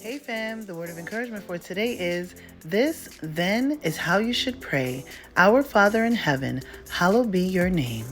Hey fam, the word of encouragement for today is, this then is how you should pray. Our Father in heaven, hallowed be your name.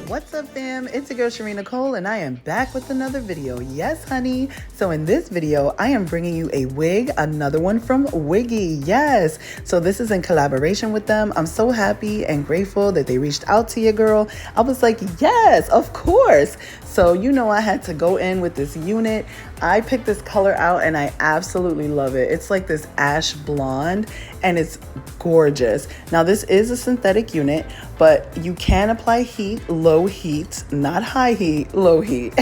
What's up fam, it's your girl Shareen Nicole and I am back with another video. Yes honey, so in this video I am bringing you a wig, another one from WIGYY. Yes, so this is in collaboration with them. I'm so happy and grateful that they reached out to your girl. I was like, yes, of course. So you know I had to go in with this unit. I picked this color out and I absolutely love it. It's like this ash blonde and it's gorgeous. Now this is a synthetic unit, but you can apply heat, low heat, not high heat, low heat.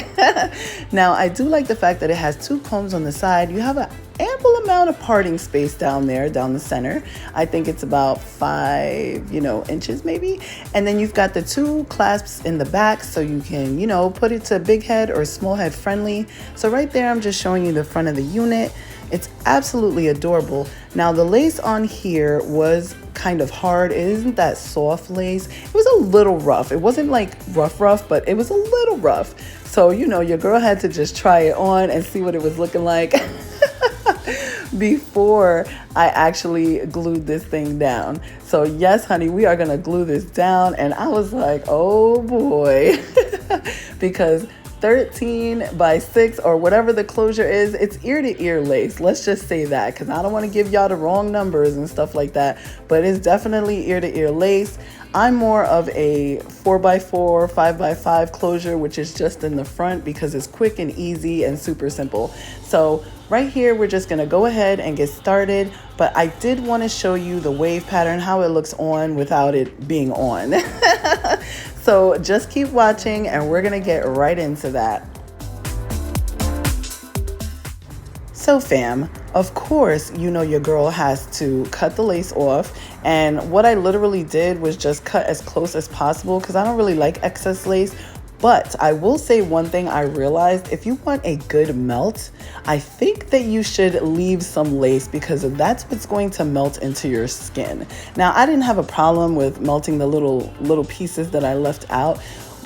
Now I do like the fact that it has two combs on the side. You have an ample amount of parting space down there, down the center. I think it's about 5 inches maybe. And then you've got the two clasps in the back so you can, put it to big head or small head friendly. So right there, I'm just showing you the front of the unit. It's absolutely adorable. Now the lace on here was kind of hard. It isn't that soft lace. It was a little rough. It wasn't like rough, but it was a little rough. So, your girl had to just try it on and see what it was looking like before I actually glued this thing down. So yes, honey, we are gonna glue this down. And I was like, oh boy, because 13 by 6 or whatever the closure is, it's ear to ear lace. Let's just say that, because I don't want to give y'all the wrong numbers and stuff like that, but it's definitely ear to ear lace. I'm more of a 4x4, 5x5 closure, which is just in the front because it's quick and easy and super simple. So right here, we're just gonna go ahead and get started, but I did want to show you the wave pattern, how it looks on without it being on. So just keep watching and we're gonna get right into that. So fam, of course, your girl has to cut the lace off. And what I literally did was just cut as close as possible because I don't really like excess lace. But I will say one thing I realized, if you want a good melt, I think that you should leave some lace because that's what's going to melt into your skin. Now, I didn't have a problem with melting the little pieces that I left out.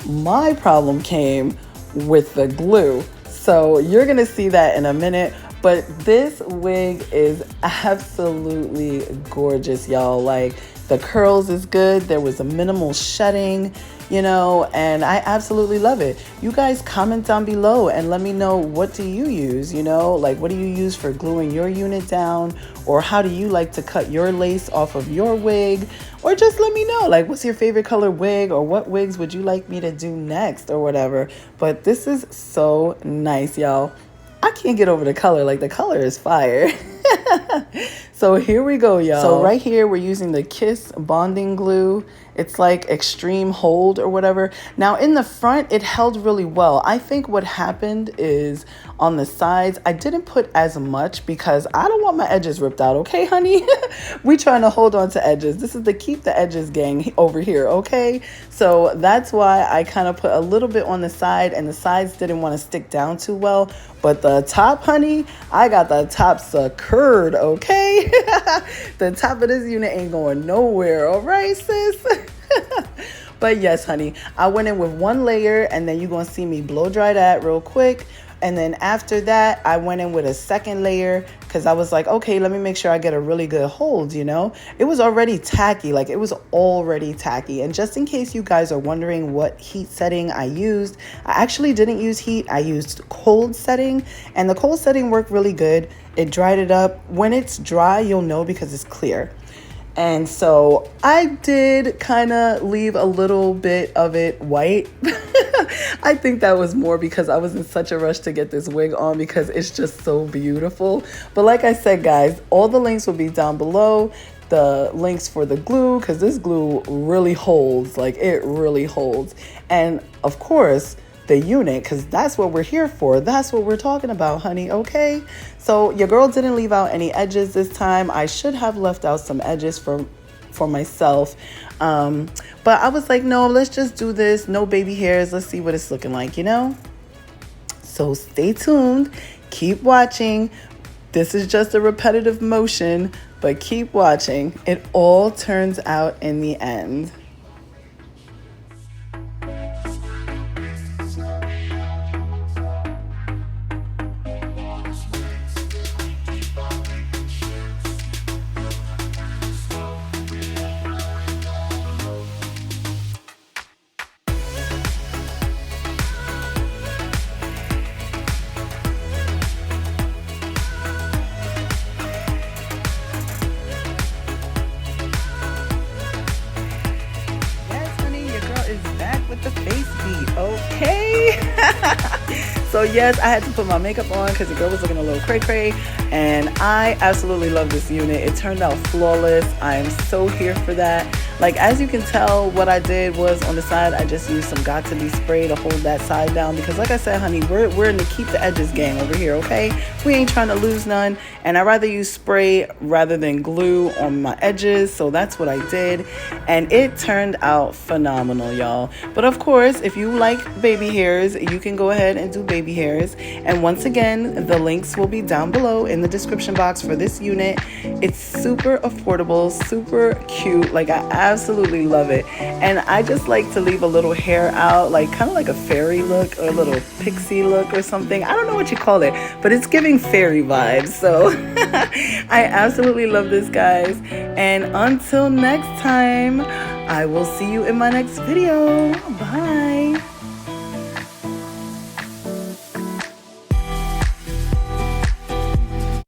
My problem came with the glue. So you're gonna see that in a minute. But this wig is absolutely gorgeous, y'all. Like, the curls is good. There was a minimal shedding, and I absolutely love it. You guys comment down below and let me know, what do you use, like what do you use for gluing your unit down, or how do you like to cut your lace off of your wig, or just let me know, like, what's your favorite color wig, or what wigs would you like me to do next or whatever. But this is so nice, y'all. I can't get over the color. Like, the color is fire. So here we go, y'all. So right here, we're using the Kiss bonding glue. It's like extreme hold or whatever. Now in the front, it held really well. I think what happened is on the sides, I didn't put as much because I don't want my edges ripped out. Okay, honey? We trying to hold on to edges. This is the keep the edges gang over here. Okay. So that's why I kind of put a little bit on the side, and the sides didn't want to stick down too well. But the top, honey, I got the top secured. Okay. The top of this unit ain't going nowhere. All right, sis. But yes, honey, I went in with one layer, and then you're going to see me blow dry that real quick. And then after that, I went in with a second layer because I was like, okay, let me make sure I get a really good hold, It was already tacky, like it was already tacky. And just in case you guys are wondering what heat setting I used, I actually didn't use heat. I used cold setting, and the cold setting worked really good. It dried it up. When it's dry, you'll know because it's clear. And so I did kind of leave a little bit of it white. I think that was more because I was in such a rush to get this wig on because it's just so beautiful. But like I said, guys, all the links will be down below. The links for the glue, because this glue really holds, like it really holds. And of course, the unit, because that's what we're here for. That's what we're talking about, honey. Okay. So your girl didn't leave out any edges this time. I should have left out some edges for myself. But I was like, no, let's just do this. No baby hairs. Let's see what it's looking like, So stay tuned. Keep watching. This is just a repetitive motion but keep watching. It all turns out in the end. With the face beat, okay? So yes, I had to put my makeup on because the girl was looking a little cray-cray, and I absolutely love this unit. It turned out flawless. I am so here for that. Like, as you can tell, what I did was on the side, I just used some Got To Be spray to hold that side down because, like I said, honey, we're in the keep the edges game over here, okay? We ain't trying to lose none, and I'd rather use spray rather than glue on my edges, so that's what I did, and it turned out phenomenal, y'all. But of course, if you like baby hairs, you can go ahead and do baby hairs, and once again, the links will be down below in the description box for this unit. It's super affordable, super cute. Like, I absolutely love it, and I just like to leave a little hair out, like kind of like a fairy look or a little pixie look or something. I don't know what you call it, but it's giving fairy vibes. So I absolutely love this, guys, and until next time, I will see you in my next video. Bye.